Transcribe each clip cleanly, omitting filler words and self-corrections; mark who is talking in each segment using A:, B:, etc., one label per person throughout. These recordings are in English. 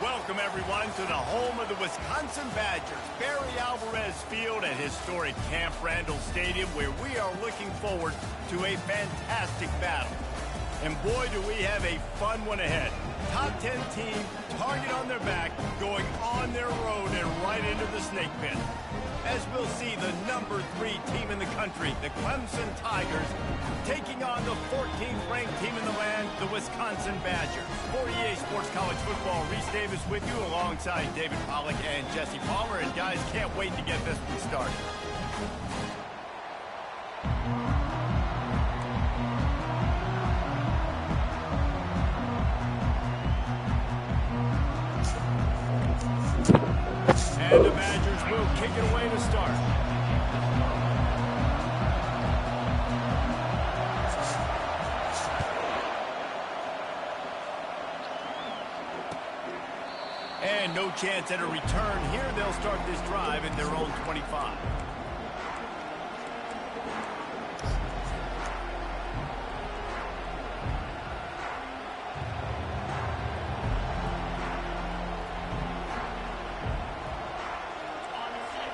A: Welcome, everyone, to the home of the Wisconsin Badgers, Barry Alvarez Field at historic Camp Randall Stadium, where we are looking forward to a fantastic battle. And boy, do we have a fun one ahead. Top 10 team, target on their back, going on their road and right into the snake pit. As we'll see, the number 3 team in the country, the Clemson Tigers, taking on the 14th ranked team in the land, the Wisconsin Badgers. For EA Sports College Football, Reese Davis with you alongside David Pollack and Jesse Palmer. And guys, can't wait to get this one started. And the Badgers will kick it away to start. And no chance at a return here. They'll start this drive at their own 25.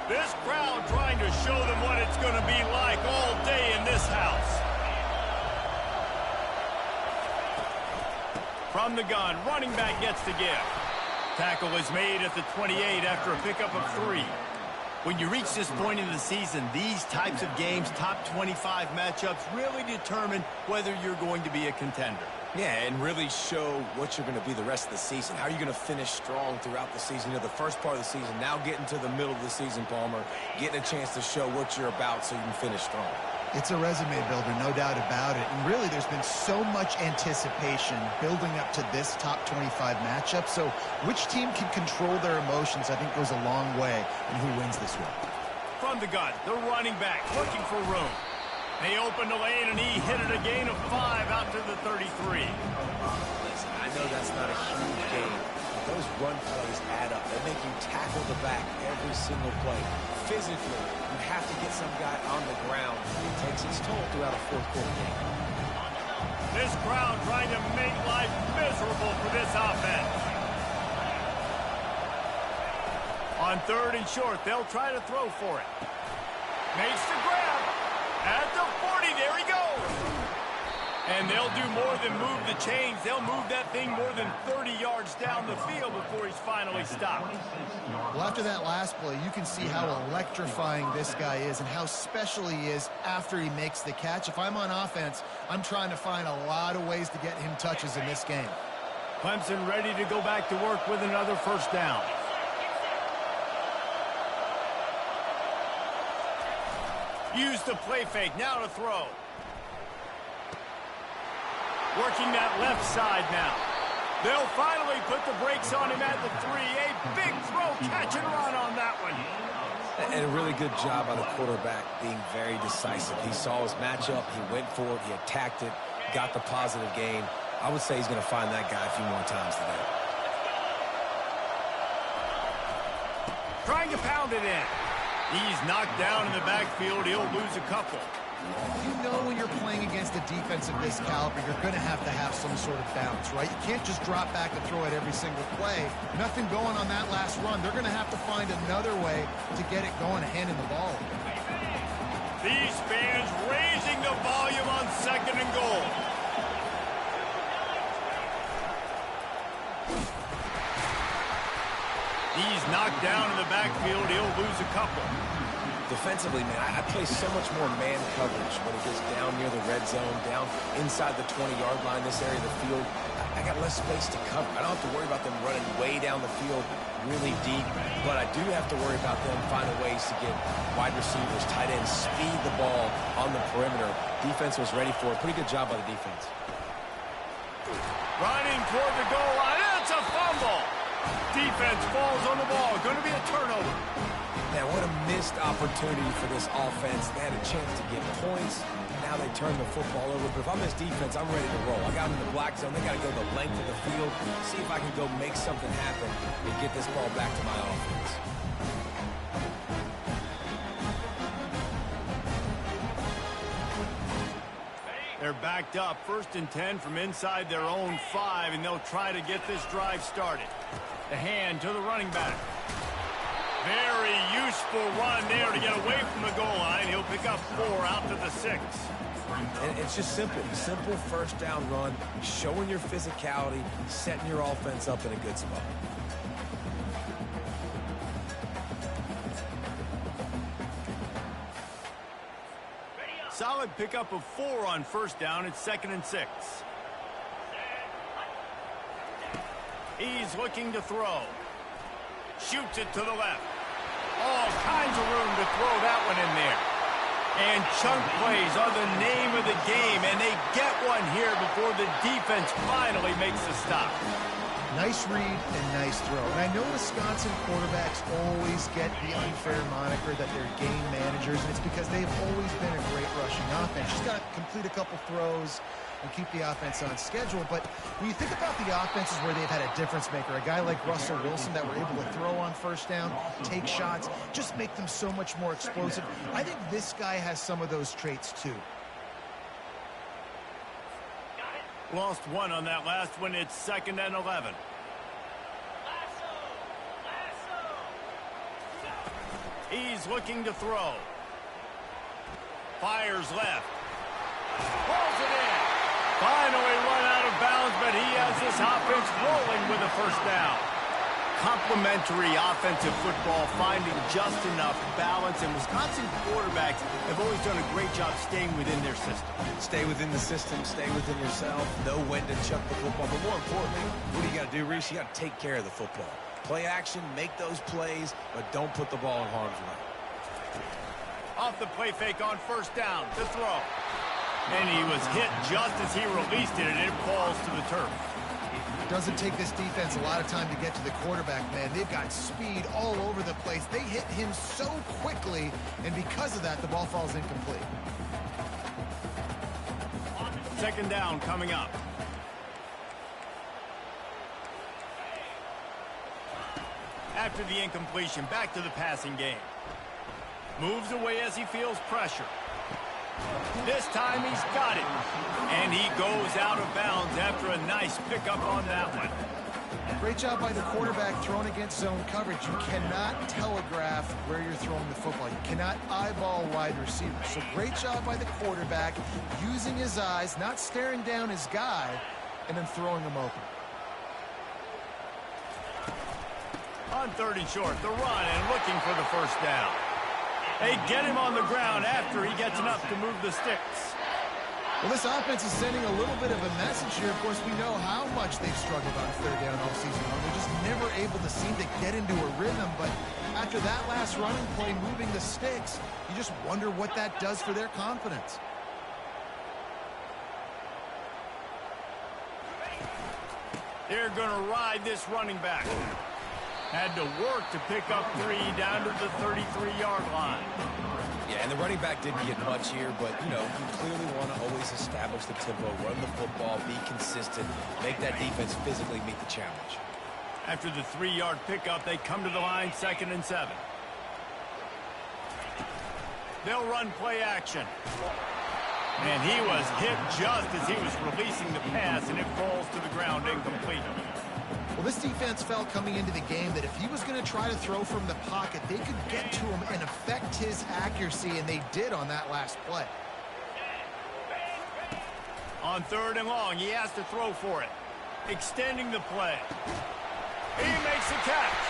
A: This crowd trying to show them what it's going to be like all day in this house. From the gun, running back gets to give. Tackle is made at the 28 after a pickup of 3. When you reach this point in the season, these types of games, top 25 matchups, really determine whether you're going to be a contender.
B: Yeah, and really show what you're going to be the rest of the season. How are you going to finish strong throughout the season? You know, the first part of the season, now getting to the middle of the season, Palmer, getting a chance to show what you're about so you can finish strong.
C: It's a resume builder, no doubt about it. And really, there's been so much anticipation building up to this top 25 matchup. So which team can control their emotions, I think, goes a long way in who wins this one.
A: From the gun, the running back looking for room. They opened the lane, and he hit it a gain of 5 out to the 33.
B: Listen, I know that's not a huge gain, but those run plays add up. They make you tackle the back every single play. Physically, you have to get some guy on the ground. It takes its toll throughout a fourth-quarter game.
A: This crowd trying to make life miserable for this offense. On 3rd and short, they'll try to throw for it. Makes the grab. At the 40, there he goes. And they'll do more than move the chains. They'll move that thing more than 30 yards down the field before he's finally stopped.
C: Well, after that last play, you can see how electrifying this guy is and how special he is after he makes the catch. If I'm on offense, I'm trying to find a lot of ways to get him touches in this game.
A: Clemson ready to go back to work with another first down. Use the play fake, now to throw. Working that left side now. They'll finally put the brakes on him at the 3. A big throw, catch and run on that one.
B: And a really good job by the quarterback being very decisive. He saw his matchup, he went for it, he attacked it, got the positive gain. I would say he's going to find that guy a few more times today.
A: Trying to pound it in. He's knocked down in the backfield. He'll lose a couple.
C: You know when you're playing against a defense of this caliber, you're going to have some sort of bounce, right? You can't just drop back and throw it every single play. Nothing going on that last run. They're going to have to find another way to get it going, handing the ball.
A: These fans raising the volume on 2nd and goal. He's knocked down in the backfield. He'll lose a couple.
B: Defensively, man, I play so much more man coverage when it gets down near the red zone, down inside the 20-yard line, this area of the field. I got less space to cover. I don't have to worry about them running way down the field really deep, but I do have to worry about them finding ways to get wide receivers, tight ends, speed the ball on the perimeter. Defense was ready for it. Pretty good job by the defense.
A: Running toward the goal line. It's a fumble. Defense falls on the ball. Going to be a turnover.
B: Man, what a missed opportunity for this offense. They had a chance to get points. Now they turn the football over. But if I'm this defense, I'm ready to roll. I got them in the black zone. They got to go the length of the field, see if I can go make something happen and get this ball back to my offense.
A: They're backed up. 1st and 10 from inside their own 5, and they'll try to get this drive started. The hand to the running back. Very useful run there to get away from the goal line. He'll pick up 4 out to the 6.
B: And it's just simple. Simple first down run, showing your physicality, setting your offense up in a good spot.
A: Solid pickup of 4 on first down. It's 2nd and 6. He's looking to throw. Shoots it to the left. All kinds of room to throw that one in there. And chunk plays are the name of the game, and they get one here before the defense finally makes the stop.
C: Nice read and nice throw. And I know Wisconsin quarterbacks always get the unfair moniker that they're game managers, and it's because they've always been a great rushing offense. Just got to complete a couple throws and keep the offense on schedule. But when you think about the offenses where they've had a difference maker, a guy like Russell Wilson that were able to throw on first down, take shots, just make them so much more explosive. I think this guy has some of those traits too.
A: Lost 1 on that last one. It's 2nd and 11. He's looking to throw. Fires left. Pulls it in. Finally run out of bounds, but he has this offense rolling with a first down. Complementary offensive football, finding just enough balance, and Wisconsin quarterbacks have always done a great job staying within their system.
B: Stay within the system, stay within yourself, know when to chuck the football. But more importantly, what do you got to do, Reese? You got to take care of the football. Play action, make those plays, but don't put the ball in harm's way.
A: Off the play fake on first down to throw. And he was hit just as he released it, and it falls to the turf.
C: Doesn't take this defense a lot of time to get to the quarterback, man. They've got speed all over the place. They hit him so quickly, and because of that, the ball falls incomplete.
A: 2nd down coming up. After the incompletion, back to the passing game. Moves away as he feels pressure. This time he's got it. And he goes out of bounds after a nice pickup on that one.
C: Great job by the quarterback throwing against zone coverage. You cannot telegraph where you're throwing the football. You cannot eyeball wide receivers. So great job by the quarterback using his eyes, not staring down his guy, and then throwing him open.
A: On 3rd and short, the run and looking for the first down. They get him on the ground after he gets enough to move the sticks.
C: Well, this offense is sending a little bit of a message here. Of course, we know how much they've struggled on 3rd down all season long. They're just never able to seem to get into a rhythm. But after that last running play, moving the sticks, you just wonder what that does for their confidence.
A: They're going to ride this running back. Had to work to pick up 3 down to the 33-yard line.
B: Yeah, and the running back didn't get much here, but, you know, you clearly want to always establish the tempo, run the football, be consistent, make that defense physically meet the challenge.
A: After the 3-yard pickup, they come to the line, 2nd and 7. They'll run play action. And he was hit just as he was releasing the pass, and it falls to the ground incomplete.
C: Well, this defense felt coming into the game that if he was going to try to throw from the pocket, they could get to him and affect his accuracy, and they did on that last play.
A: On 3rd and long, he has to throw for it. Extending the play. He makes a catch.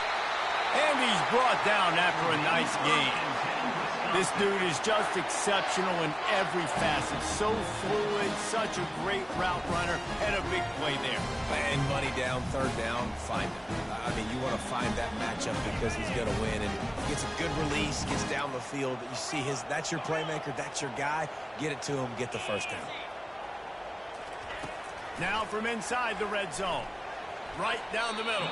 A: And he's brought down after a nice gain. This dude is just exceptional in every facet. So fluid, such a great route runner, and a big play there.
B: And money down, 3rd down, find him. I mean, you want to find that matchup because he's going to win. And he gets a good release, gets down the field. You see that's your playmaker, that's your guy. Get it to him, get the first down.
A: Now from inside the red zone. Right down the middle.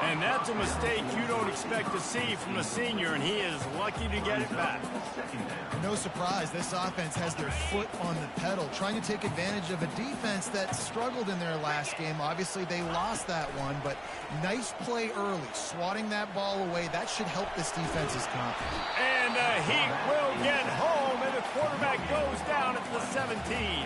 A: And that's a mistake you don't expect to see from a senior, and he is lucky to get it back.
C: No surprise, this offense has their foot on the pedal, trying to take advantage of a defense that struggled in their last game. Obviously, they lost that one, but nice play early, swatting that ball away. That should help this defense's confidence.
A: And he will get home, and the quarterback goes down at the 17.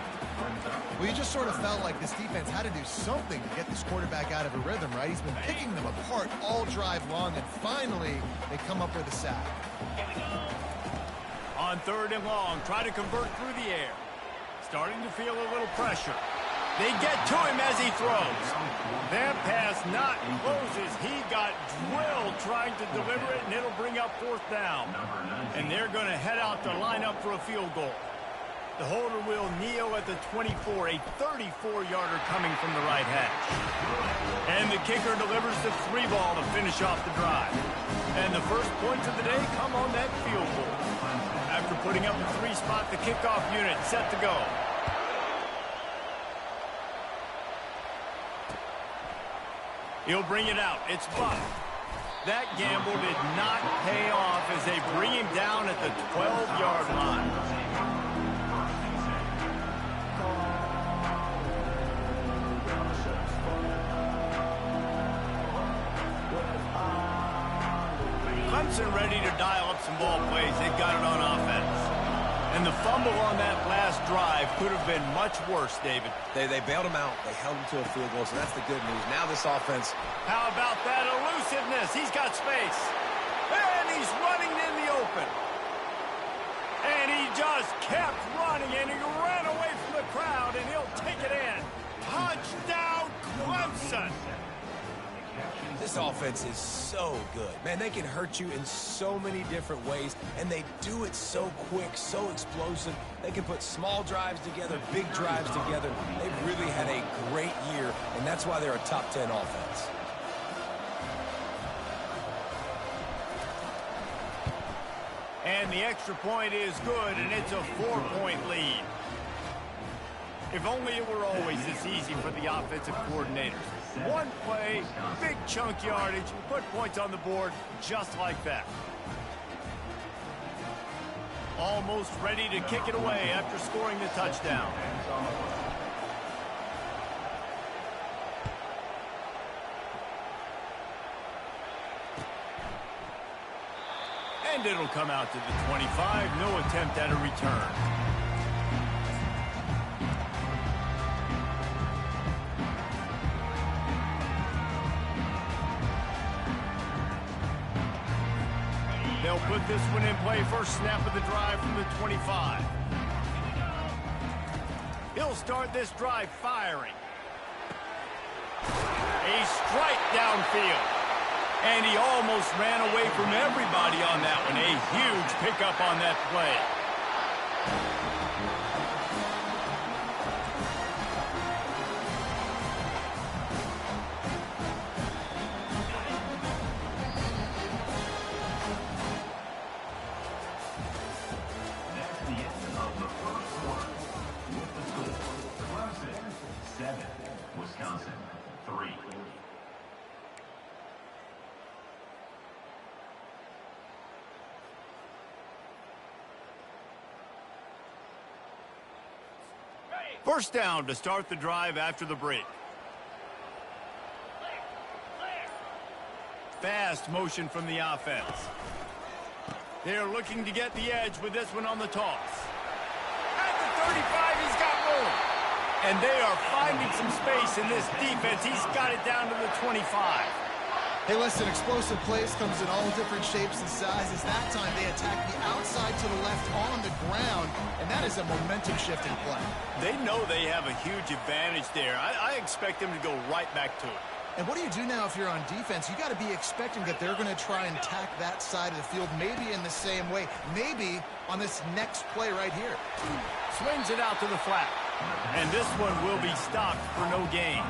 C: Well, you just sort of felt like this defense had to do something to get this quarterback out of a rhythm, right? He's been picking them apart all drive long, and finally they come up with a sack.
A: On 3rd and long, try to convert through the air. Starting to feel a little pressure. They get to him as he throws. That pass not closes. He got drilled trying to deliver it, and it'll bring up 4th down. And they're going to head out to line up for a field goal. The holder will kneel at the 24, a 34-yarder coming from the right hash. And the kicker delivers the 3 ball to finish off the drive. And the first points of the day come on that field goal. After putting up a 3-spot, the kickoff unit set to go. He'll bring it out. It's Buck. That gamble did not pay off as they bring him down at the 12-yard line. Clemson ready to dial up some ball plays. They've got it on offense. And the fumble on that last drive could have been much worse, David.
B: They bailed him out. They held him to a field goal, so that's the good news. Now this offense.
A: How about that elusiveness? He's got space. And he's running in the open. And he just kept running, and he ran away from the crowd, and he'll take it in. Touchdown, Clemson!
B: This offense is so good. Man, they can hurt you in so many different ways, and they do it so quick, so explosive. They can put small drives together, big drives together. They've really had a great year, and that's why they're a top 10 offense.
A: And the extra point is good, and it's a 4-point lead. If only it were always this easy for the offensive coordinators. One play, big chunk yardage, put points on the board just like that. Almost ready to kick it away after scoring the touchdown. And it'll come out to the 25. No attempt at a return. They'll put this one in play. First snap of the drive from the 25. He'll start this drive firing. A strike downfield. And he almost ran away from everybody on that one. A huge pickup on that play. First down to start the drive after the break. Fast motion from the offense. They're looking to get the edge with this one on the toss. At the 35, he's got room. And they are finding some space in this defense. He's got it down to the 25.
C: Hey, listen, explosive plays comes in all different shapes and sizes. That time they attack the outside to the left on the ground, and that is a momentum-shifting play.
A: They know they have a huge advantage there. I expect them to go right back to it.
C: And what do you do now if you're on defense? You got to be expecting that they're going to try and attack that side of the field, maybe in the same way, maybe on this next play right here.
A: Swings it out to the flat, and this one will be stopped for no gain.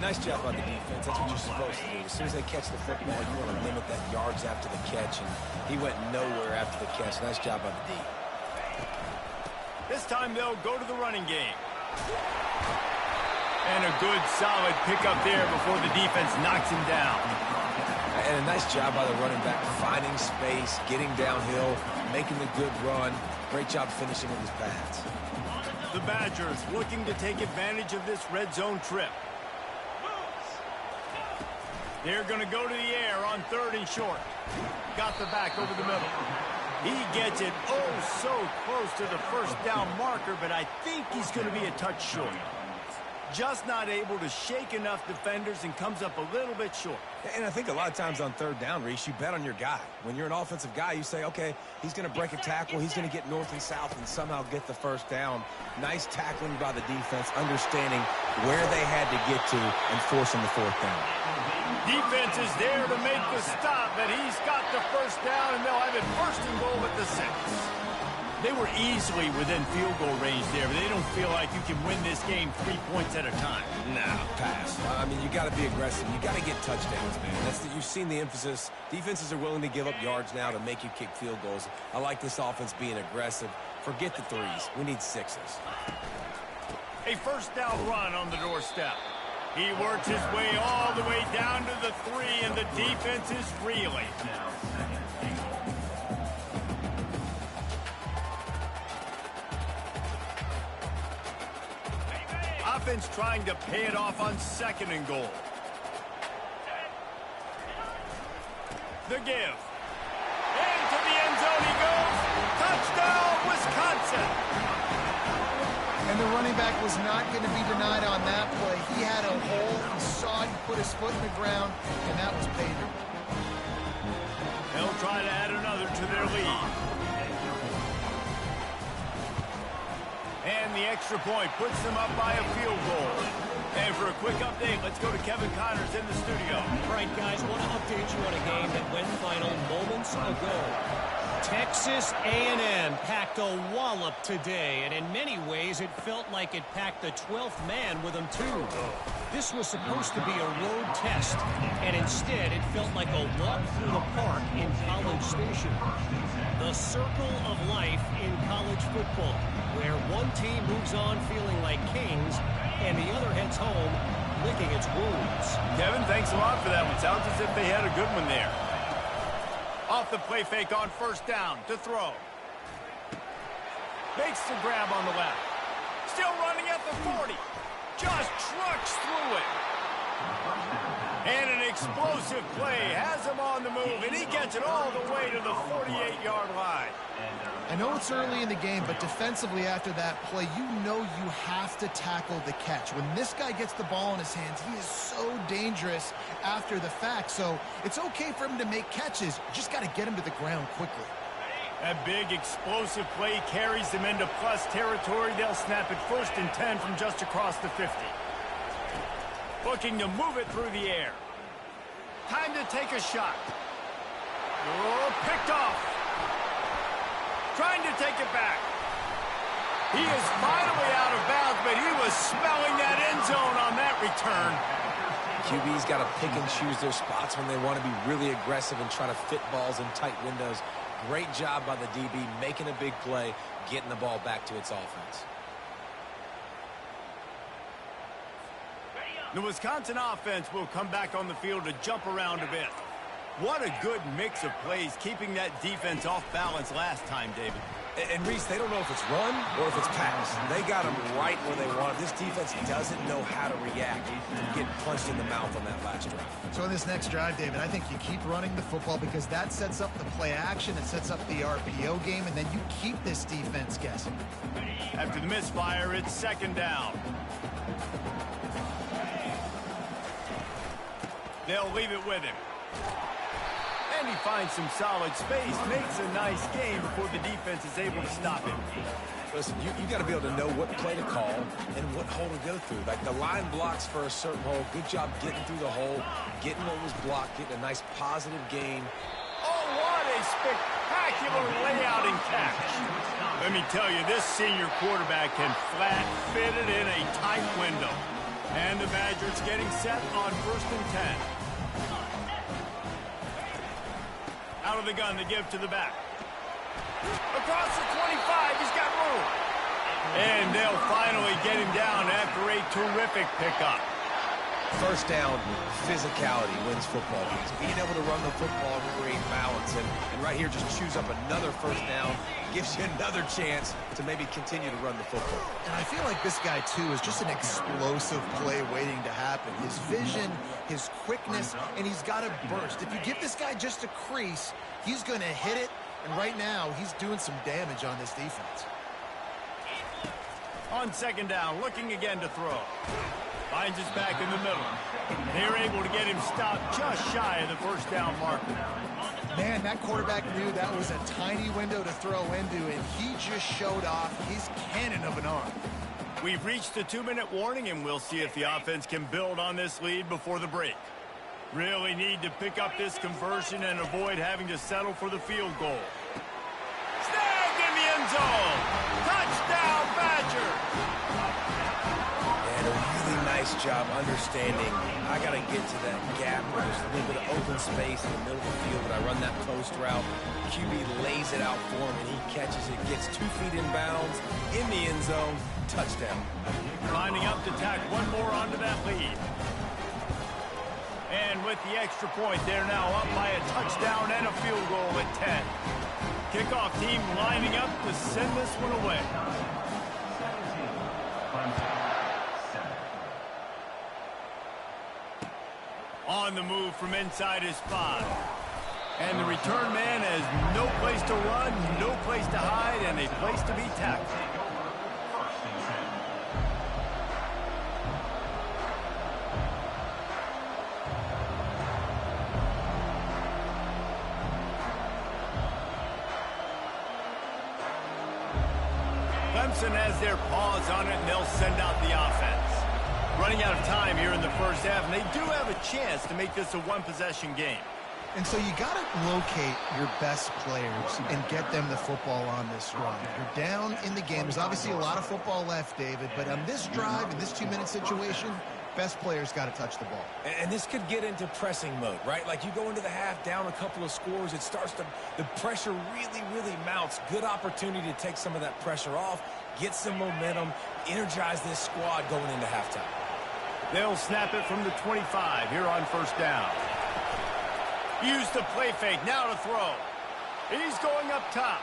B: Nice job on the defense. That's what you're supposed to do. As soon as they catch the football, you want to limit that yards after the catch, and he went nowhere after the catch. Nice job on the D.
A: This time they'll go to the running game. And a good, solid pickup there before the defense knocks him down.
B: And a nice job by the running back, finding space, getting downhill, making the good run. Great job finishing with his pads.
A: The Badgers looking to take advantage of this red zone trip. They're going to go to the air on 3rd and short. Got the back over the middle. He gets it oh so close to the first down marker, but I think he's going to be a touch short. Just not able to shake enough defenders and comes up a little bit short.
B: And I think a lot of times on third down, Reese, you bet on your guy. When you're an offensive guy, you say, okay, he's going to break a tackle, he's going to get north and south and somehow get the first down. Nice tackling by the defense, understanding where they had to get to and forcing the fourth down.
A: Defense is there to make the stop, but he's got the first down, and they'll have it first and goal at the 6. They were easily within field goal range there, but they don't feel like you can win this game 3 points at a time.
B: Nah, pass. I mean, you got to be aggressive. You got to get touchdowns, man. You've seen the emphasis. Defenses are willing to give up yards now to make you kick field goals. I like this offense being aggressive. Forget the 3s. We need 6s.
A: A first down run on the doorstep. He works his way all the way down to the 3, and the defense is reeling. Offense trying to pay it off on 2nd and goal. The give. Into the end zone he goes. Touchdown, Wisconsin.
C: And the running back was not going to be denied on that play. He had a hole. He saw it, put his foot in the ground, and that was pay dirt.
A: They'll try to add another to their lead. And the extra point puts them up by a field goal. And for a quick update, let's go to Kevin Connors in the studio.
D: All right, guys, I want to update you on a game that went final moments ago. Texas A&M packed a wallop today, and in many ways it felt like it packed the 12th man with them too. This was supposed to be a road test, and instead it felt like a walk through the park in College Station. The circle of life in college football, where one team moves on feeling like kings, and the other heads home licking its wounds.
A: Kevin, thanks a lot for that one. Sounds as if they had a good one there. Off the play fake on first down to throw. Makes the grab on the left. Still running at the 40. Just trucks through it. And an explosive play has him on the move, and he gets it all the way to the 48-yard line.
C: I know it's early in the game, but defensively after that play, you know you have to tackle the catch. When this guy gets the ball in his hands, he is so dangerous after the fact. So it's okay for him to make catches. You just got to get him to the ground quickly.
A: That big explosive play carries them into plus territory. They'll snap it 1st and 10 from just across the 50. Looking to move it through the air. Time to take a shot. Oh, picked off. Trying to take it back. He is finally out of bounds, but he was smelling that end zone on that return.
B: QB's got to pick and choose their spots when they want to be really aggressive and try to fit balls in tight windows. Great job by the DB making a big play, getting the ball back to its offense.
A: The Wisconsin offense will come back on the field to jump around a bit. What a good mix of plays, keeping that defense off balance last time, David.
B: And Reese, they don't know if it's run or if it's pass. They got them right where they want it. This defense doesn't know how to react and get punched in the mouth on that last drive.
C: So in this next drive, David, I think you keep running the football because that sets up the play action, it sets up the RPO game, and then you keep this defense guessing.
A: After the misfire, it's 2nd down. They'll leave it with him. And he finds some solid space, makes a nice game before the defense is able to stop him.
B: Listen, you got to be able to know what play to call and what hole to go through. Like the line blocks for a certain hole. Good job getting through the hole, getting what was blocked, getting a nice positive gain.
A: Oh, what a spectacular layout and catch. Let me tell you, this senior quarterback can flat fit it in a tight window. And the Badgers getting set on 1st and 10. Out of the gun to give to the back. Across the 25, he's got room. And they'll finally get him down after a terrific pickup.
B: First down, physicality wins football games. Being able to run the football and create balance. And right here, just choose up another first down. Gives you another chance to maybe continue to run the football.
C: And I feel like this guy, too, is just an explosive play waiting to happen. His vision, his quickness, and he's got a burst. If you give this guy just a crease, he's going to hit it, And right now, he's doing some damage on this defense.
A: On second down, looking again to throw. Finds us back in the middle. They're able to get him stopped just shy of the first down marker.
C: Man, that quarterback knew that was a tiny window to throw into, and he just showed off his cannon of an arm.
A: We've reached the 2-minute warning, and we'll see if the offense can build on this lead before the break. Really need to pick up this conversion and avoid having to settle for the field goal. Snagged in the end zone! Touchdown, Badgers!
B: And a really nice job understanding I got to get to that gap where there's a little bit of open space in the middle of the field, but I run that post route. QB lays it out for him, and he catches it, gets 2 feet in bounds, in the end zone, touchdown.
A: Lining up to tack one more onto that lead. And with the extra point, they're now up by a touchdown and a field goal at 10. Kickoff team lining up to send this one away. On the move from inside his 5. And the return man has no place to run, no place to hide, and a place to be tackled. Clemson has their paws on it, and they'll send out the offense. Running out of time here in the first half, and they do have a chance to make this a one-possession game.
C: And so you got to locate your best players and get them the football on this run. You're down in the game. There's obviously a lot of football left, David, but on this drive, in this 2-minute situation, best players got to touch the ball.
B: And this could get into pressing mode, right? Like you go into the half down a couple of scores, it starts to, the pressure really mounts. Good opportunity to take some of that pressure off, get some momentum, energize this squad going into halftime.
A: They'll snap it from the 25 here on first down. Use the play fake, now to throw. He's going up top.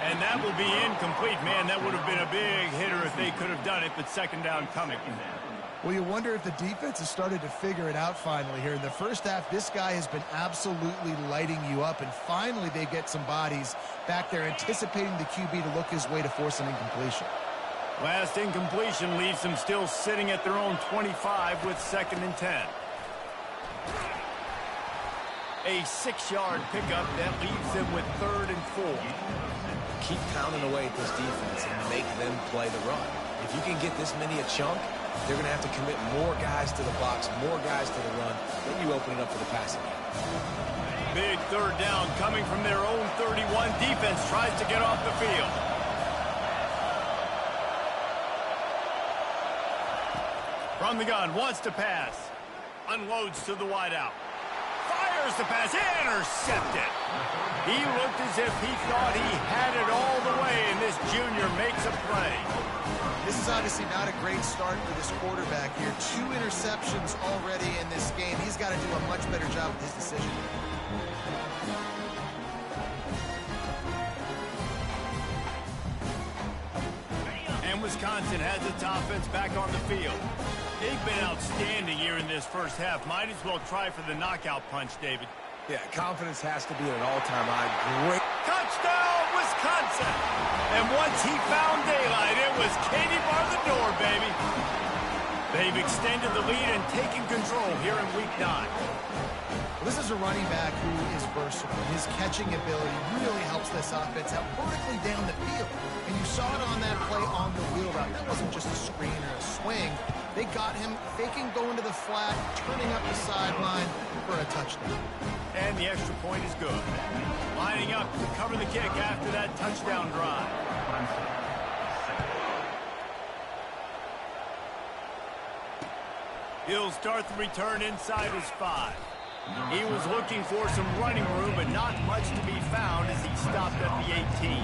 A: And that will be incomplete. Man, that would have been a big hitter if they could have done it, but second down coming.
C: Well, you wonder if the defense has started to figure it out finally here. In the first half, this guy has been absolutely lighting you up, and finally they get some bodies back there anticipating the QB to look his way to force an incompletion.
A: Last incompletion leaves them still sitting at their own 25 with 2nd and 10. A 6-yard pickup that leaves them with 3rd and 4.
B: Keep pounding away at this defense and make them play the run. If you can get this many a chunk, they're going to have to commit more guys to the box, more guys to the run. Then you open it up for the passing game.
A: Big 3rd down coming from their own 31. Defense tries to get off the field. From the gun, wants to pass. Unloads to the wideout. Fires the pass, intercepted. He looked as if he thought he had it all the way, and this junior makes a play.
C: This is obviously not a great start for this quarterback here. 2 interceptions already in this game. He's got to do a much better job with his decision.
A: And Wisconsin has its offense back on the field. They've been outstanding here in this first half. Might as well try for the knockout punch, David.
B: Yeah, confidence has to be at an all-time high. Great.
A: Touchdown, Wisconsin! And once he found daylight, it was Katie bar the door, baby. They've extended the lead and taken control here in Week 9.
C: Well, this is a running back who is versatile. His catching ability really helps this offense out vertically down the field. And you saw it on that play on the wheel route. That wasn't just a screen or a swing. They got him faking going to the flat, turning up the sideline for a touchdown.
A: And the extra point is good. Lining up to cover the kick after that touchdown drive. He'll start the return inside his 5. He was looking for some running room, but not much to be found as he stopped at the 18.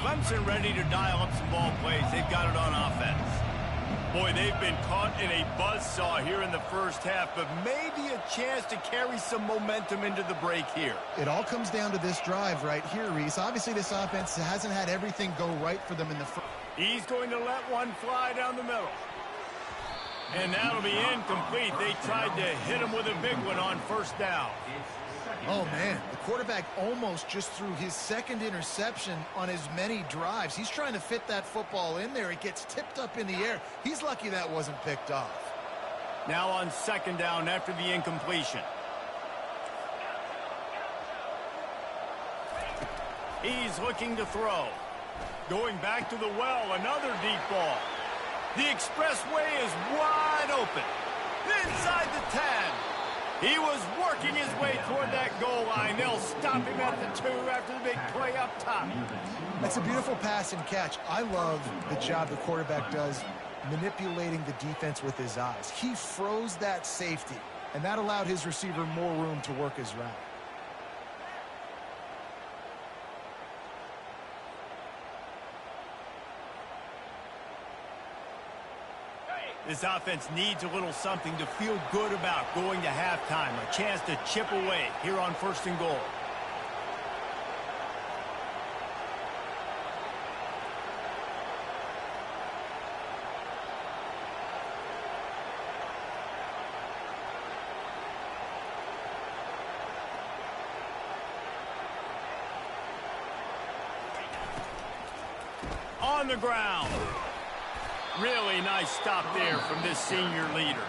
A: Clemson ready to dial up some ball plays. They've got it on offense. Boy, they've been caught in a buzzsaw here in the first half, but maybe a chance to carry some momentum into the break here.
C: It all comes down to this drive right here, Reese. Obviously, this offense hasn't had everything go right for them in the first.
A: He's going to let one fly down the middle. And that'll be incomplete. They tried to hit him with a big one on first down.
C: Oh, man, the quarterback almost just threw his second interception on as many drives. He's trying to fit that football in there. It gets tipped up in the air. He's lucky that wasn't picked off.
A: Now on second down after the incompletion. He's looking to throw. Going back to the well, another deep ball. The expressway is wide open. Inside the 10. He was working his way toward that goal line. They'll stop him at the 2 after the big play up top.
C: That's a beautiful pass and catch. I love the job the quarterback does manipulating the defense with his eyes. He froze that safety, and that allowed his receiver more room to work his route.
A: This offense needs a little something to feel good about going to halftime. A chance to chip away here on 1st and goal. On the ground. Really nice stop there from this senior leader.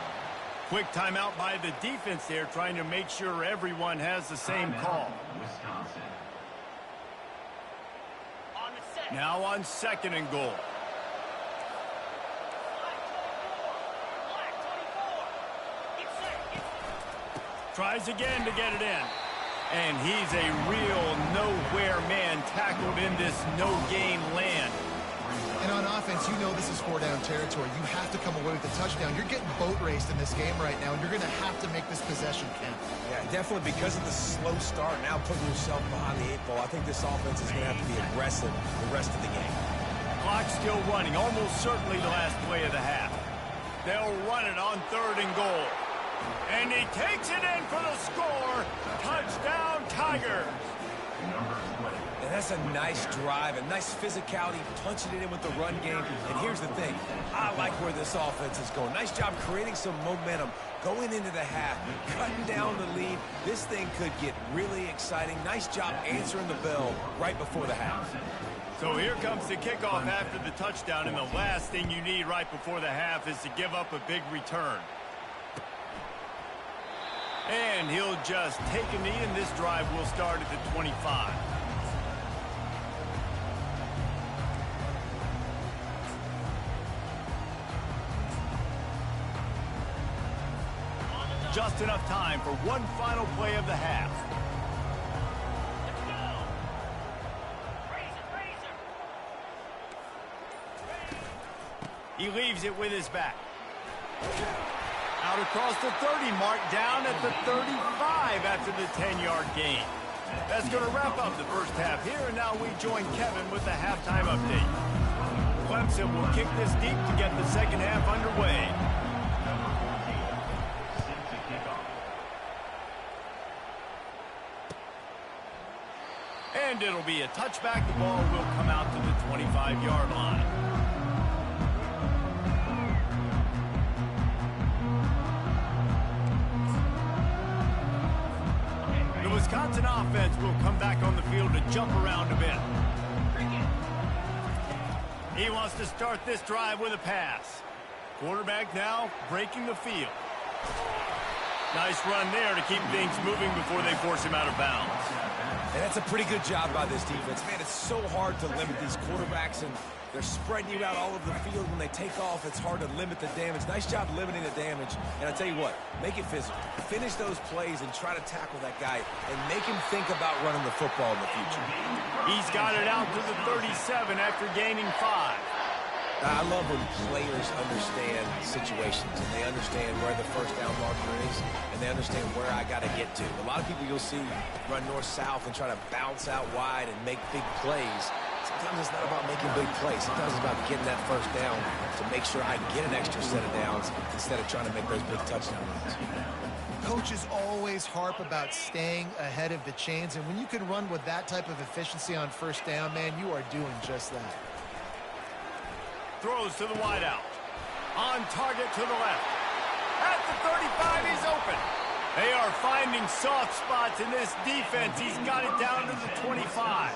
A: Quick timeout by the defense there, trying to make sure everyone has the same call. Now on 2nd and goal. Tries again to get it in. And he's a real nowhere man tackled in this no-gain land.
C: And on offense, you know this is 4-down territory. You have to come away with a touchdown. You're getting boat raced in this game right now, and you're going to have to make this possession count.
B: Yeah, definitely because of the slow start, now putting yourself behind the 8 ball. I think this offense is going to have to be aggressive the rest of the game.
A: Clock still running, almost certainly the last play of the half. They'll run it on 3rd and goal. And he takes it in for the score. Touchdown, Tigers.
B: And that's a nice drive, a nice physicality, punching it in with the run game. And here's the thing. I like where this offense is going. Nice job creating some momentum going into the half, cutting down the lead. This thing could get really exciting. Nice job answering the bell right before the half.
A: So here comes the kickoff after the touchdown, and the last thing you need right before the half is to give up a big return. And he'll just take a knee, and this drive will start at the 25. Just enough time for one final play of the half. He leaves it with his back. Out across the 30 mark, down at the 35 after the 10-yard gain. That's going to wrap up the first half here, and now we join Kevin with the halftime update. Clemson will kick this deep to get the second half underway. And it'll be a touchback. The ball will come out to the 25-yard line. The Wisconsin offense will come back on the field to jump around a bit. He wants to start this drive with a pass. Quarterback now breaking the field. Nice run there to keep things moving before they force him out of bounds.
B: And that's a pretty good job by this defense. Man, it's so hard to limit these quarterbacks, and they're spreading you out all over the field. When they take off, it's hard to limit the damage. Nice job limiting the damage. And I tell you what, make it physical. Finish those plays and try to tackle that guy and make him think about running the football in the future.
A: He's got it out to the 37 after gaining 5.
B: I love when players understand situations and they understand where the first down marker is and they understand where I got to get to. A lot of people you'll see run north-south and try to bounce out wide and make big plays. Sometimes it's not about making big plays. Sometimes it's about getting that first down to make sure I get an extra set of downs instead of trying to make those big touchdown runs.
C: Coaches always harp about staying ahead of the chains, and when you can run with that type of efficiency on first down, man, you are doing just that.
A: Throws to the wideout. On target to the left. At the 35, he's open. They are finding soft spots in this defense. He's got it down to the 25.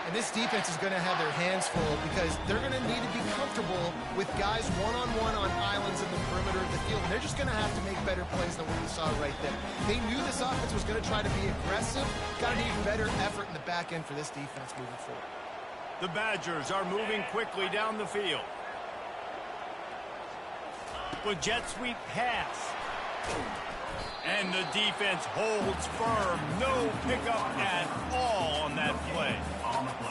C: And this defense is going to have their hands full because they're going to need to be comfortable with guys one-on-one on islands in the perimeter of the field. And they're just going to have to make better plays than what we saw right there. They knew this offense was going to try to be aggressive. Got to need better effort in the back end for this defense moving forward.
A: The Badgers are moving quickly down the field. With jet sweep pass. And the defense holds firm. No pickup at all on that play.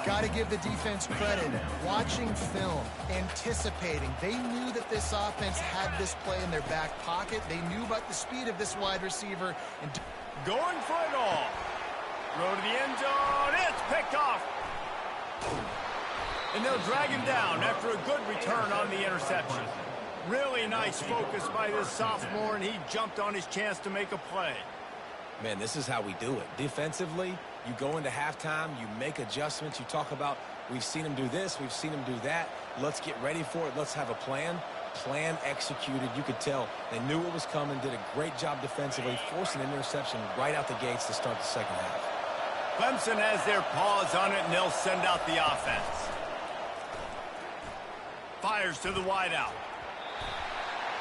C: Got to give the defense credit. Watching film, anticipating. They knew that this offense had this play in their back pocket. They knew about the speed of this wide receiver. And
A: going for it all. Throw to the end zone. It's picked off. And they'll drag him down after a good return on the interception. Really nice focus by this sophomore, and he jumped on his chance to make a play.
B: Man, this is how we do it. Defensively, you go into halftime, you make adjustments. You talk about, we've seen him do this, we've seen him do that. Let's get ready for it. Let's have a plan. Plan executed. You could tell they knew what was coming, did a great job defensively, forced an interception right out the gates to start the second half.
A: Clemson has their paws on it, and they'll send out the offense. Fires to the wideout.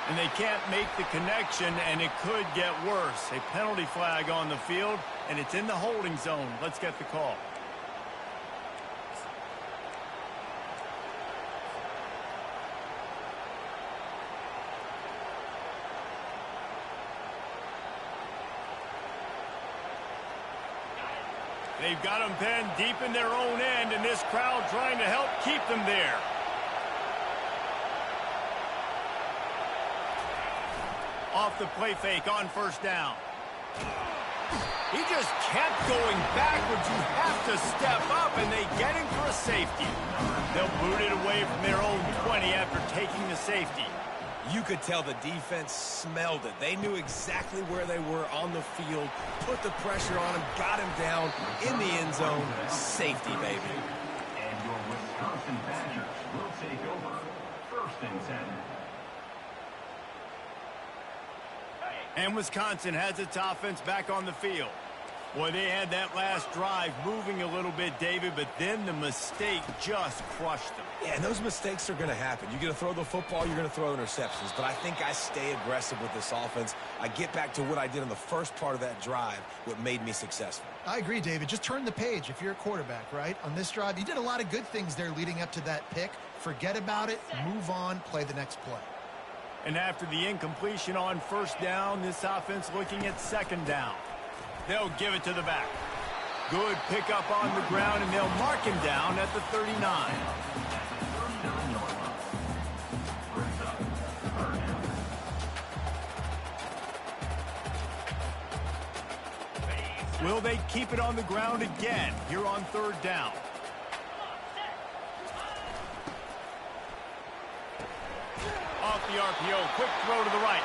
A: And they can't make the connection, and it could get worse. A penalty flag on the field, and it's in the holding zone. Let's get the call. They've got them pinned deep in their own end, and this crowd trying to help keep them there. Off the play fake on first down. He just kept going backwards. You have to step up, and they get him for a safety. They'll boot it away from their own 20 after taking the safety.
B: You could tell the defense smelled it. They knew exactly where they were on the field, put the pressure on him, got him down in the end zone. Safety, baby.
E: And your Wisconsin Badgers will take over 1st and 10.
A: And Wisconsin has its offense back on the field. Boy, they had that last drive moving a little bit, David, but then the mistake just crushed them.
B: Yeah, and those mistakes are going to happen. You're going to throw the football, you're going to throw interceptions. But I think I stay aggressive with this offense. I get back to what I did in the first part of that drive, what made me successful.
C: I agree, David. Just turn the page if you're a quarterback, right? On this drive, you did a lot of good things there leading up to that pick. Forget about it, move on, play the next play.
A: And after the incompletion on first down, this offense looking at second down. They'll give it to the back. Good pickup on the ground, and they'll mark him down at the 39. Will they keep it on the ground again here on third down? Off the RPO, quick throw to the right.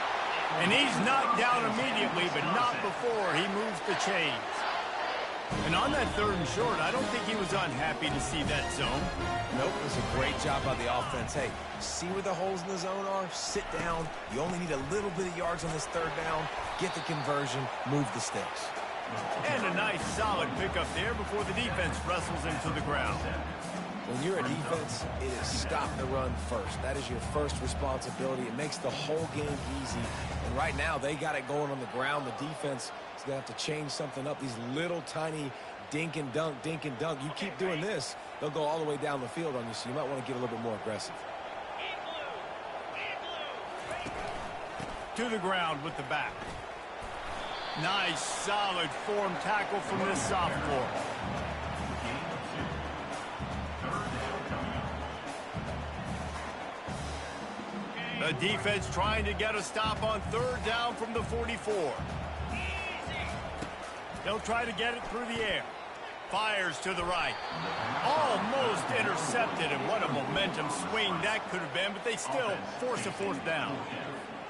A: And he's knocked down immediately, but not before he moves the chains. And on that 3rd and short, I don't think he was unhappy to see that zone.
B: Nope, it was a great job by the offense. Hey, see where the holes in the zone are? Sit down. You only need a little bit of yards on this 3rd down. Get the conversion, move the sticks.
A: And a nice solid pickup there before the defense wrestles him to the ground.
B: When you're a defense, it is stop the run first. That is your first responsibility. It makes the whole game easy. And right now, they got it going on the ground. The defense is going to have to change something up. These little tiny dink and dunk, dink and dunk. You keep doing this, they'll go all the way down the field on you, so you might want to get a little bit more aggressive.
A: To the ground with the back. Nice, solid form tackle from this sophomore. The defense trying to get a stop on 3rd down from the 44. They'll try to get it through the air. Fires to the right. Almost intercepted, and what a momentum swing that could have been, but they still force a fourth down.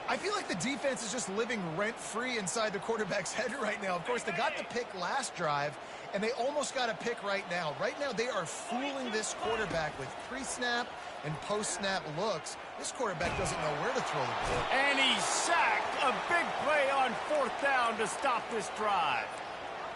C: I feel like the defense is just living rent-free inside the quarterback's head right now. Of course, they got the pick last drive, and they almost got a pick right now. Right now, they are fooling this quarterback with pre-snap and post-snap looks. This quarterback doesn't know where to throw the ball.
A: And he's sacked. A big play on fourth down to stop this drive.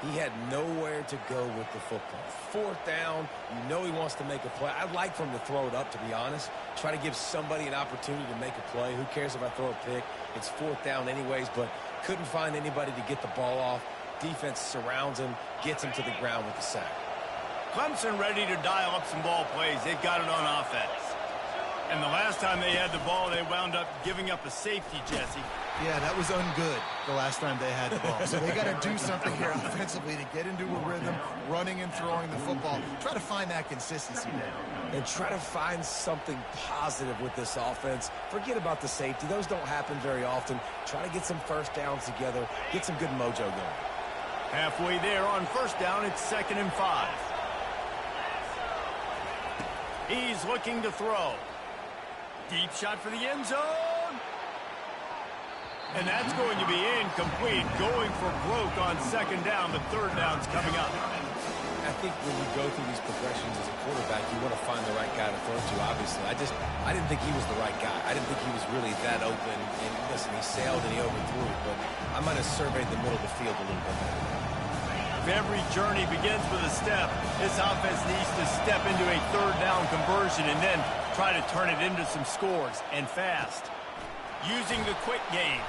B: He had nowhere to go with the football. Fourth down, you know he wants to make a play. I'd like for him to throw it up, to be honest. Try to give somebody an opportunity to make a play. Who cares if I throw a pick? It's fourth down anyways, but couldn't find anybody to get the ball off. Defense surrounds him, gets him to the ground with the sack.
A: Clemson ready to dial up some ball plays. They've got it on offense. And the last time they had the ball, they wound up giving up a safety, Jesse.
C: Yeah, that was ungood the last time they had the ball. So they got to do something here offensively to get into a rhythm, running and throwing the football. Try to find that consistency now.
B: And try to find something positive with this offense. Forget about the safety. Those don't happen very often. Try to get some first downs together. Get some good mojo going.
A: Halfway there on first down, it's 2nd and 5. He's looking to throw. Deep shot for the end zone. And that's going to be incomplete. Going for broke on 2nd down, but 3rd down's coming up.
B: I think when you go through these progressions as a quarterback, you want to find the right guy to throw to, obviously. I didn't think he was the right guy. I didn't think he was really that open. And listen, he sailed and he overthrew it, but I might have surveyed the middle of the field a little bit better.
A: If every journey begins with a step, this offense needs to step into a 3rd down conversion and then try to turn it into some scores, and fast. Using the quick game.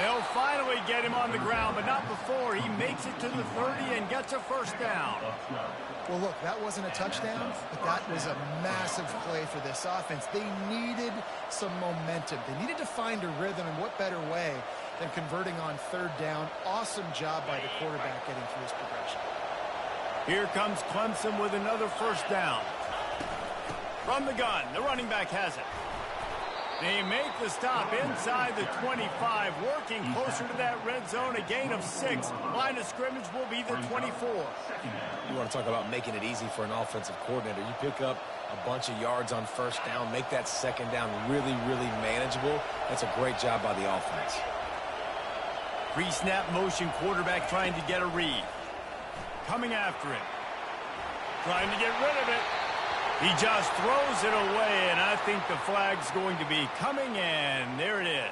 A: They'll finally get him on the ground, but not before he makes it to the 30 and gets a first down.
C: Well, look, that wasn't a touchdown, but that was a massive play for this offense. They needed some momentum. They needed to find a rhythm, and what better way than converting on 3rd down. Awesome job by the quarterback getting through his progression.
A: Here comes Clemson with another first down. From the gun, the running back has it. They make the stop inside the 25, working closer to that red zone, a gain of 6. Line of scrimmage will be the 24.
B: You want to talk about making it easy for an offensive coordinator. You pick up a bunch of yards on first down, make that 2nd down really, really manageable. That's a great job by the offense.
A: Pre-snap motion quarterback trying to get a read. Coming after it. Trying to get rid of it. He just throws it away, and I think the flag's going to be coming, and there it is.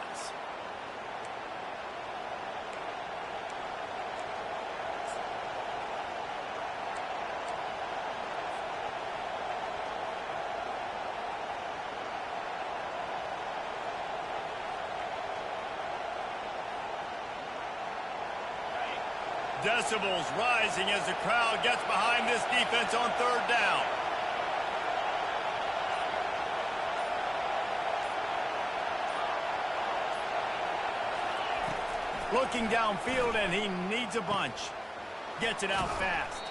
A: Decibels rising as the crowd gets behind this defense on 3rd down. Looking downfield, and he needs a bunch. Gets it out fast.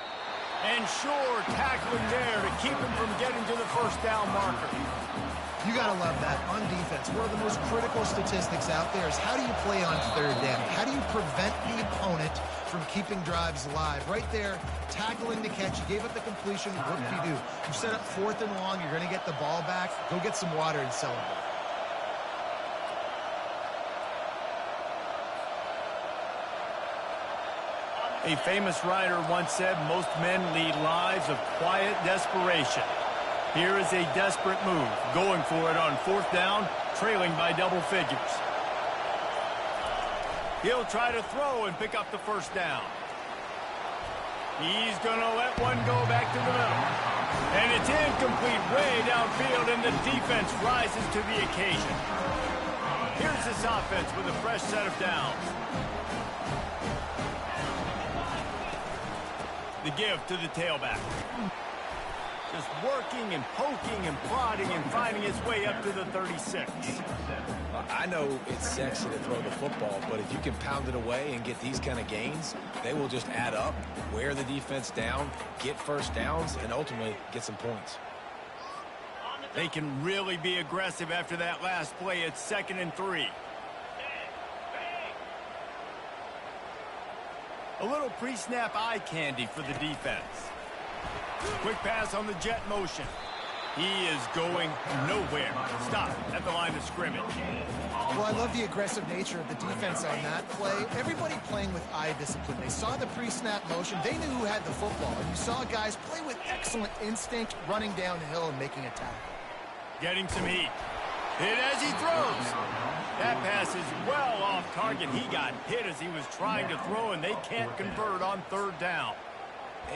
A: And sure, tackling there to keep him from getting to the first down marker.
C: You got to love that on defense. One of the most critical statistics out there is how do you play on 3rd down? How do you prevent the opponent from keeping drives alive? Right there, tackling the catch. You gave up the completion. What do? You set up 4th and long. You're going to get the ball back. Go get some water and celebrate.
A: A famous writer once said, most men lead lives of quiet desperation. Here is a desperate move, going for it on 4th down, trailing by double figures. He'll try to throw and pick up the first down. He's going to let one go back to the middle. And it's incomplete way downfield, and the defense rises to the occasion. Here's this offense with a fresh set of downs. The give to the tailback. Just working and poking and prodding and finding his way up to the 36.
B: I know it's sexy to throw the football, but if you can pound it away and get these kind of gains, they will just add up, wear the defense down, get first downs, and ultimately get some points.
A: They can really be aggressive after that last play. It's 2nd and 3. A little pre-snap eye candy for the defense. Quick pass on the jet motion. He is going nowhere. Stop at the line of scrimmage.
C: Well, I love the aggressive nature of the defense on that play. Everybody playing with eye discipline. They saw the pre-snap motion. They knew who had the football. And you saw guys play with excellent instinct, running downhill and making a tackle.
A: Getting some heat. Hit as he throws. That pass is well off target. He got hit as he was trying to throw, and they can't convert on third down.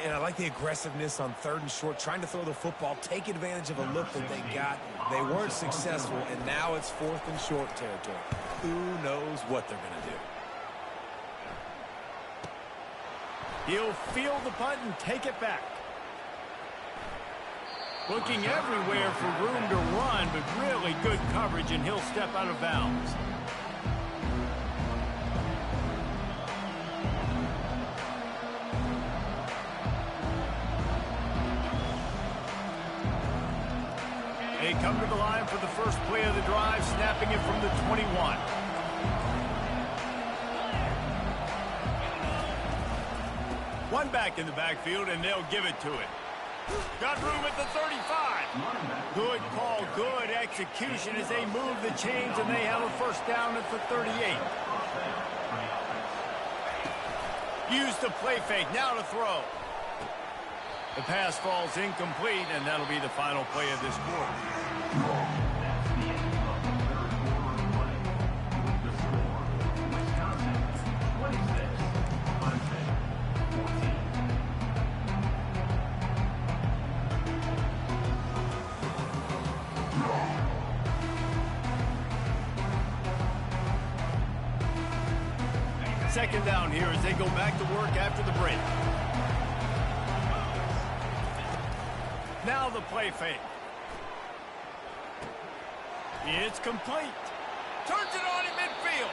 B: And I like the aggressiveness on 3rd and short, trying to throw the football, take advantage of a look that they got. They weren't successful, and now it's 4th and short territory. Who knows what they're going to do?
A: He'll field the punt and take it back. Looking everywhere for room to run, but really good coverage, and he'll step out of bounds. They come to the line for the first play of the drive, snapping it from the 21. One back in the backfield, and they'll give it to it. Got room at the 35. Good call, good execution as they move the chains, and they have a first down at the 38. Use the play fake, now to throw. The pass falls incomplete, and that'll be the final play of this quarter. Second down here as they go back to work after the break. Now the play fake. It's complete. Turns it on in midfield.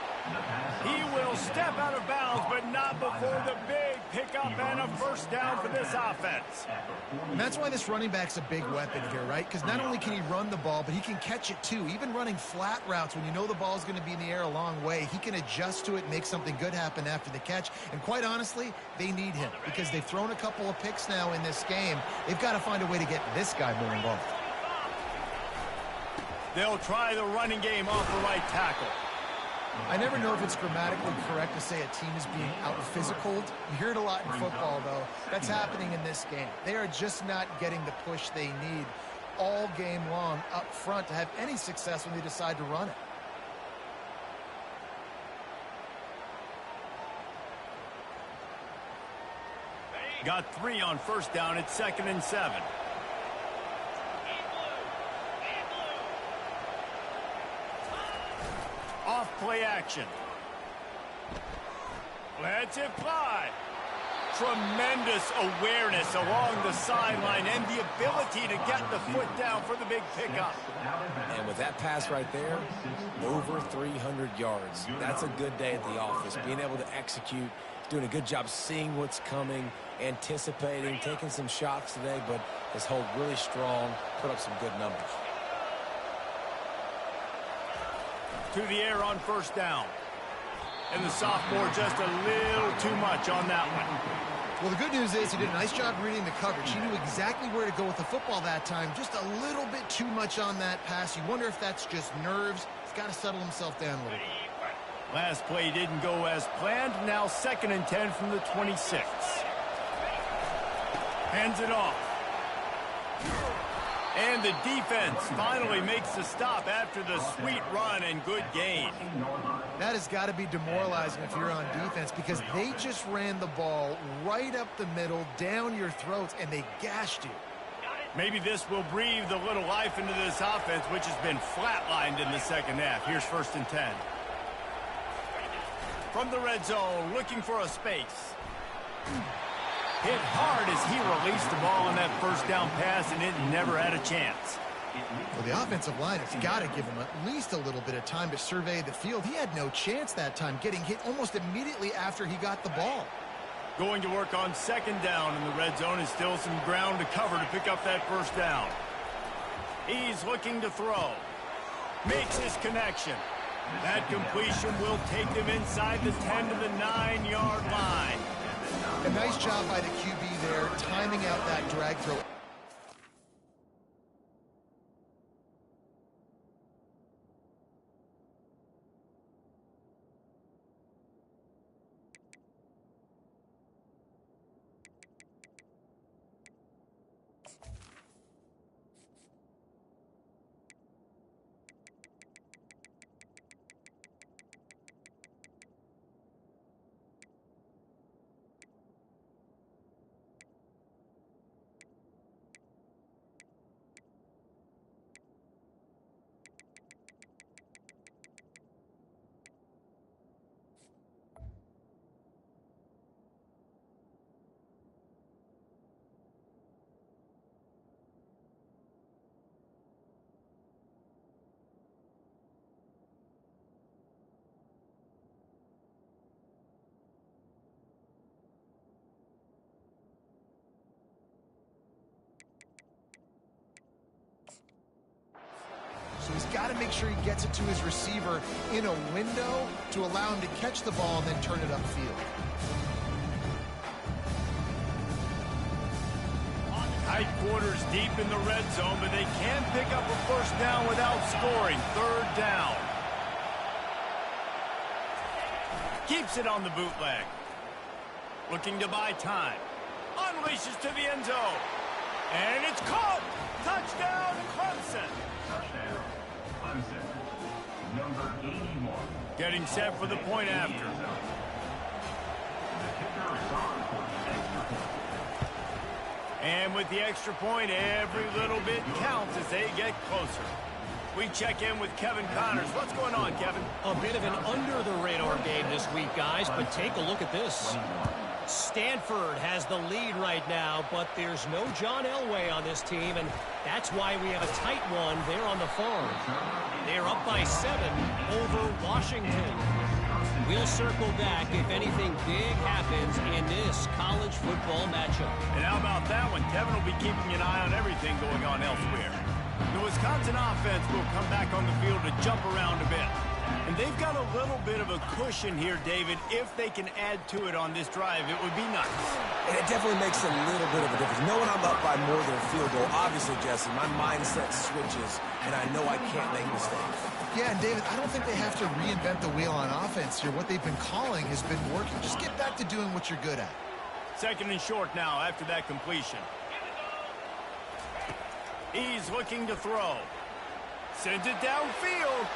A: He will step out of bounds, but not before the big pickup and a first down for this offense.
C: And that's why this running back's a big weapon here, right? Because not only can he run the ball, but he can catch it too. Even running flat routes when you know the ball's going to be in the air a long way, he can adjust to it, make something good happen after the catch. And quite honestly, they need him because they've thrown a couple of picks now in this game. They've got to find a way to get this guy more involved.
A: They'll try the running game off the right tackle.
C: I never know if it's grammatically correct to say a team is being out-physicaled. You hear it a lot in football, though. That's happening in this game. They are just not getting the push they need all game long up front to have any success when they decide to run it.
A: Got 3 on first down. It's 2nd and 7. Off play action. Lets it fly. Tremendous awareness along the sideline and the ability to get the foot down for the big pickup.
B: And with that pass right there, over 300 yards. That's a good day at the office. Being able to execute, doing a good job seeing what's coming, anticipating, taking some shots today, but his hold really strong, put up some good numbers.
A: To the air on first down. And the sophomore just a little too much on that one.
C: Well, the good news is he did a nice job reading the coverage. He knew exactly where to go with the football that time. Just a little bit too much on that pass. You wonder if that's just nerves. He's got to settle himself down a little bit.
A: Last play didn't go as planned. Now 2nd and 10 from the 26. Hands it off. And the defense finally makes the stop after the sweet run and good gain.
C: That has got to be demoralizing if you're on defense because they just ran the ball right up the middle, down your throats, and they gashed you.
A: Maybe this will breathe a little life into this offense, which has been flatlined in the second half. Here's 1st and 10. From the red zone, looking for a space. Hit hard as he released the ball on that first down pass, and it never had a chance.
C: Well, the offensive line has got to give him at least a little bit of time to survey the field. He had no chance that time, getting hit almost immediately after he got the ball.
A: Going to work on 2nd down in the red zone, is still some ground to cover to pick up that first down. He's looking to throw. Makes his connection. That completion will take them inside the 10 to the 9-yard line.
C: A nice job by the QB there, timing out that drag throw. So he's got to make sure he gets it to his receiver in a window to allow him to catch the ball and then turn it upfield.
A: Tight quarters deep in the red zone, but they can pick up a first down without scoring. Third down. Keeps it on the bootleg. Looking to buy time. Unleashes to the end zone. And it's caught. Touchdown, Clemson.
E: Touchdown. Clemson. Number 81.
A: Getting set for the point after.
E: The kicker is on for the extra point.
A: And with the extra point, every little bit counts as they get closer. We check in with Kevin Connors. What's going on, Kevin?
D: A bit of an under-the-radar game this week, guys, but take a look at this. Stanford has the lead right now, but there's no John Elway on this team, and that's why we have a tight one there on the farm. They're up by 7 over Washington. We'll circle back if anything big happens in this college football matchup.
A: And how about that one? Kevin will be keeping an eye on everything going on elsewhere. The Wisconsin offense will come back on the field to jump around a bit. And they've got a little bit of a cushion here, David. If they can add to it on this drive, it would be nice.
B: And it definitely makes a little bit of a difference. Knowing I'm up by more than a field goal, obviously, Jesse, my mindset switches, and I know I can't make mistakes.
C: Yeah, and David, I don't think they have to reinvent the wheel on offense here. What they've been calling has been working. Just get back to doing what you're good at.
A: Second and short now after that completion. He's looking to throw. Sends it downfield.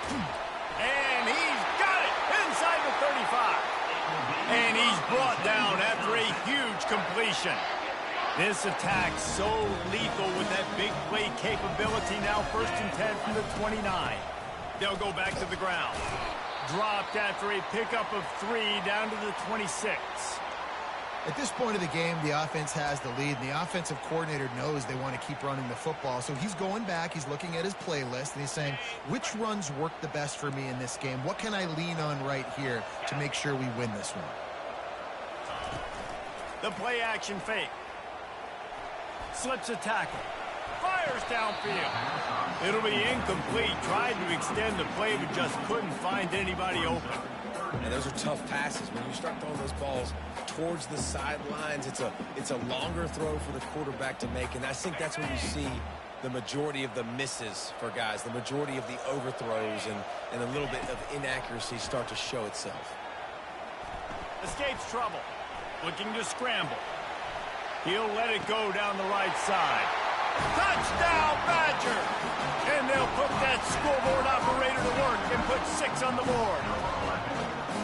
A: And he's got it inside the 35. And he's brought down after a huge completion. This attack so lethal with that big play capability. Now 1st and 10 from the 29. They'll go back to the ground. Dropped after a pickup of 3 down to the 26.
C: At this point of the game, the offense has the lead, and the offensive coordinator knows they want to keep running the football. So he's going back, he's looking at his playlist, and he's saying, which runs work the best for me in this game? What can I lean on right here to make sure we win this one?
A: The play action fake. Slips a tackle. Fires downfield. It'll be incomplete. Tried to extend the play, but just couldn't find anybody open.
B: And those are tough passes. When you start throwing those balls towards the sidelines, it's a longer throw for the quarterback to make, and I think that's when you see the majority of the misses for guys, the majority of the overthrows and a little bit of inaccuracy start to show itself.
A: Escapes trouble. Looking to scramble. He'll let it go down the right side. Touchdown, Badger! And they'll put that scoreboard operator to work and put 6 on the board.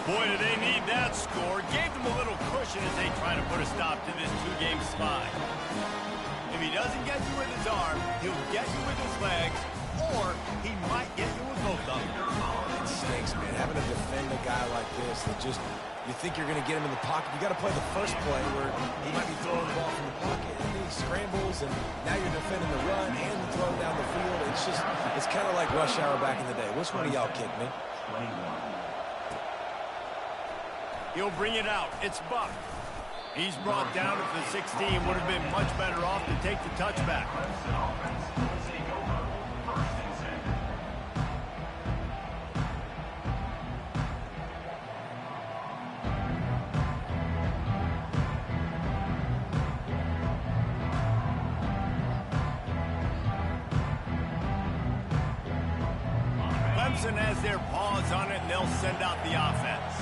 A: Boy, do they need that score. Gave them a little cushion as they try to put a stop to this 2-game slide. If he doesn't get you with his arm, he'll get you with his legs, or he might get you with both of them.
B: It stinks, man. Having to defend a guy like this that just, you think you're going to get him in the pocket. You got to play the first play where he might be throwing the ball from the pocket, and then he scrambles, and now you're defending the run and the throw down the field. It's kind of like rush hour back in the day. Which one of y'all kicked me?
A: He'll bring it out. It's Buck. He's brought down at the 16. Would have been much better off to take the touchback. Clemson has their paws on it, and they'll send out the offense.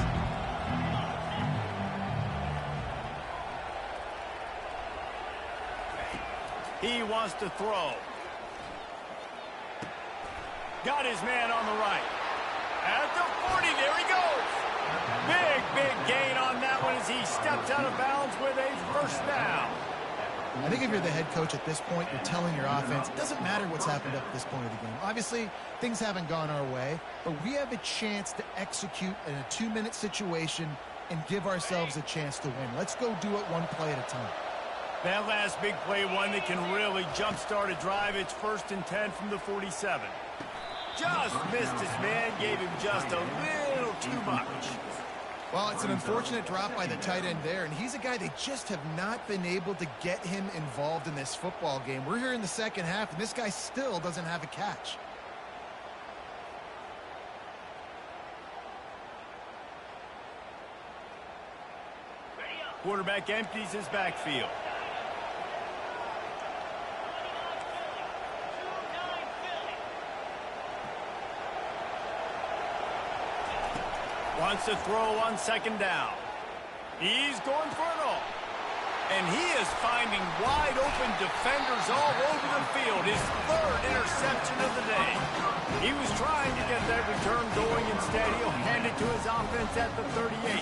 A: He wants to throw. Got his man on the right. At the 40, there he goes. Big gain on that one as he steps out of bounds with a first down.
C: I think if you're the head coach at this point, you're telling your offense, it doesn't matter what's happened up to this point of the game. Obviously, things haven't gone our way, but we have a chance to execute in a 2-minute situation and give ourselves a chance to win. Let's go do it one play at a time.
A: That last big play, one that can really jumpstart a drive. It's 1st and 10 from the 47. Just missed his man, gave him just a little too much.
C: Well, it's an unfortunate drop by the tight end there, and he's a guy they just have not been able to get him involved in this football game. We're here in the second half, and this guy still doesn't have a catch.
A: Quarterback empties his backfield. Wants to throw on 2nd down. He's going for it all. And he is finding wide open defenders all over the field. His 3rd interception of the day. He was trying to get that return going. Instead, he'll hand it to his offense at the 38.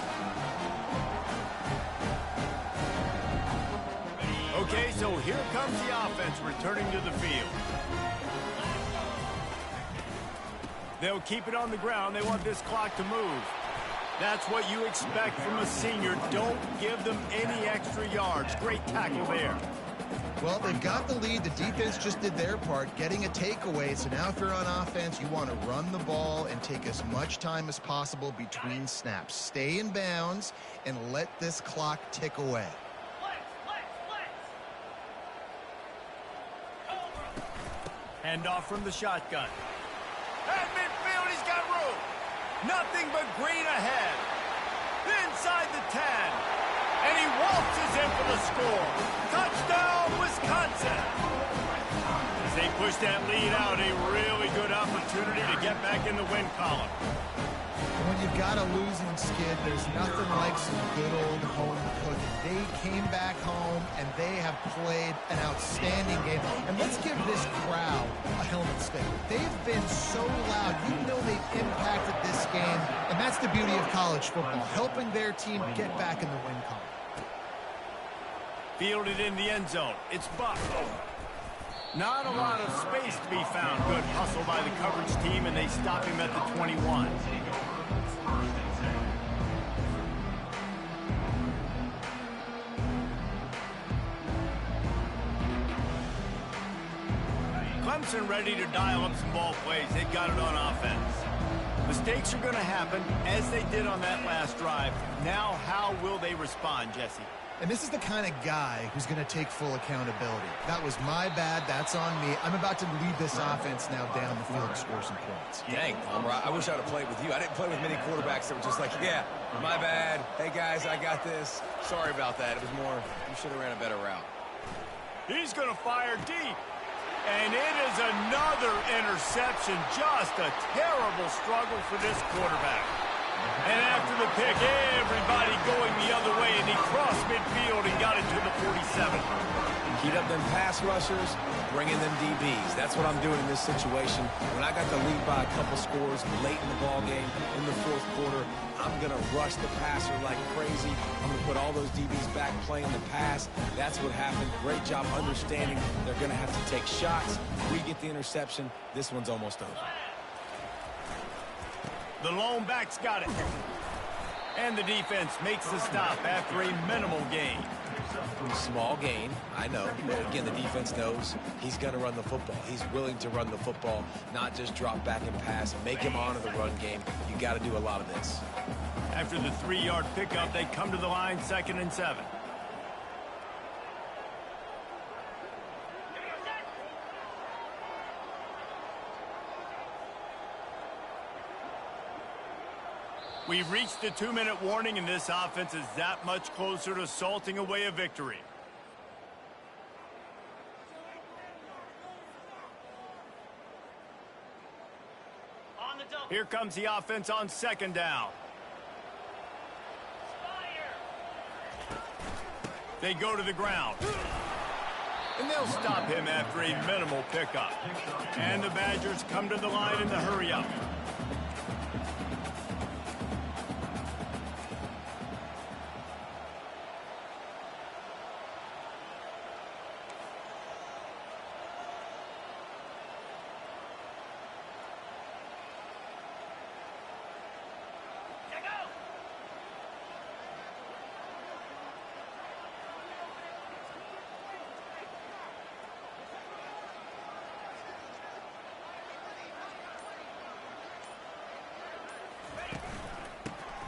A: Okay, so here comes the offense returning to the field. They'll keep it on the ground. They want this clock to move. That's what you expect from a senior. Don't give them any extra yards. Great tackle there.
C: Well, they've got the lead. The defense just did their part, getting a takeaway. So now if you're on offense, you want to run the ball and take as much time as possible between snaps. Stay in bounds and let this clock tick away.
A: Hand off from the shotgun. At midfield, he's got room. Nothing but green ahead. Inside the 10. And he waltzes in for the score. Touchdown, Wisconsin. As they push that lead out, a really good opportunity to get back in the win column.
C: When you've got a losing skid, there's nothing like some good old home cooking. They came back home, and they have played an outstanding game. And let's give this crowd a helmet stick. They've been so loud. You know they've impacted this game, and that's the beauty of college football, helping their team get back in the win column.
A: Fielded in the end zone. It's Buck. Not a lot of space to be found. Good hustle by the coverage team, and they stop him at the 21. Clemson ready to dial up some ball plays. They've got it on offense. Mistakes are going to happen, as they did on that last drive. Now, how will they respond, Jesse?
C: And this is the kind of guy who's going to take full accountability. That was my bad. That's on me. I'm about to lead this offense now down the field and score some points.
B: Dang, Palmer, I wish I would have played with you. I didn't play with many quarterbacks that were just like, yeah, my bad. Hey, guys, I got this. Sorry about that. It was more, you should have ran a better route.
A: He's going to fire deep. And it is another interception. Just a terrible struggle for this quarterback. And after the pick, everybody going the other way, and he crossed midfield and got it to the 47.
B: Heat up them pass rushers, bring in them DBs. That's what I'm doing in this situation. When I got the lead by a couple scores late in the ball game, in the 4th quarter, I'm going to rush the passer like crazy. I'm going to put all those DBs back playing the pass. That's what happened. Great job understanding they're going to have to take shots. We get the interception. This one's almost over.
A: The lone back's got it. And the defense makes the stop after a minimal gain.
B: Small gain, I know. But again, the defense knows he's going to run the football. He's willing to run the football, not just drop back and pass, make him honor the run game. You got to do a lot of this.
A: After the 3-yard pickup, they come to the line, 2nd and 7. We've reached the 2-minute warning, and this offense is that much closer to salting away a victory. Here comes the offense on second down. They go to the ground. And they'll stop him after a minimal pickup. And the Badgers come to the line in the hurry-up.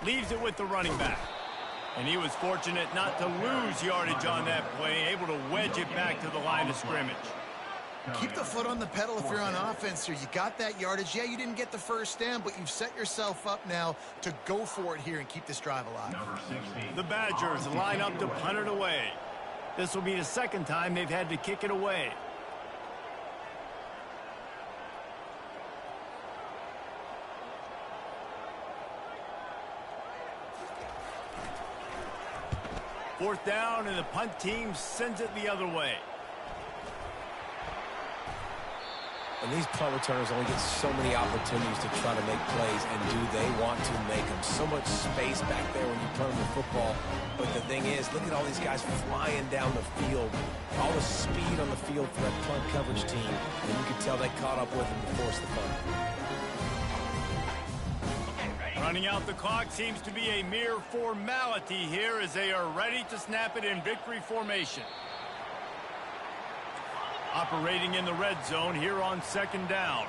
A: Leaves it with the running back. And he was fortunate not to lose yardage on that play, able to wedge it back to the line of scrimmage.
C: Keep the foot on the pedal if you're on offense here. You got that yardage. Yeah, you didn't get the first down, but you've set yourself up now to go for it here and keep this drive alive.
A: The Badgers line up to punt it away. This will be the second time they've had to kick it away. Fourth down, and the punt team sends it the other way.
B: And these punt returners only get so many opportunities to try to make plays, and do they want to make them? So much space back there when you punt the football. But the thing is, look at all these guys flying down the field. All the speed on the field for that punt coverage team. And you can tell they caught up with them to force the punt.
A: Running out the clock seems to be a mere formality here as they are ready to snap it in victory formation. Operating in the red zone here on second down.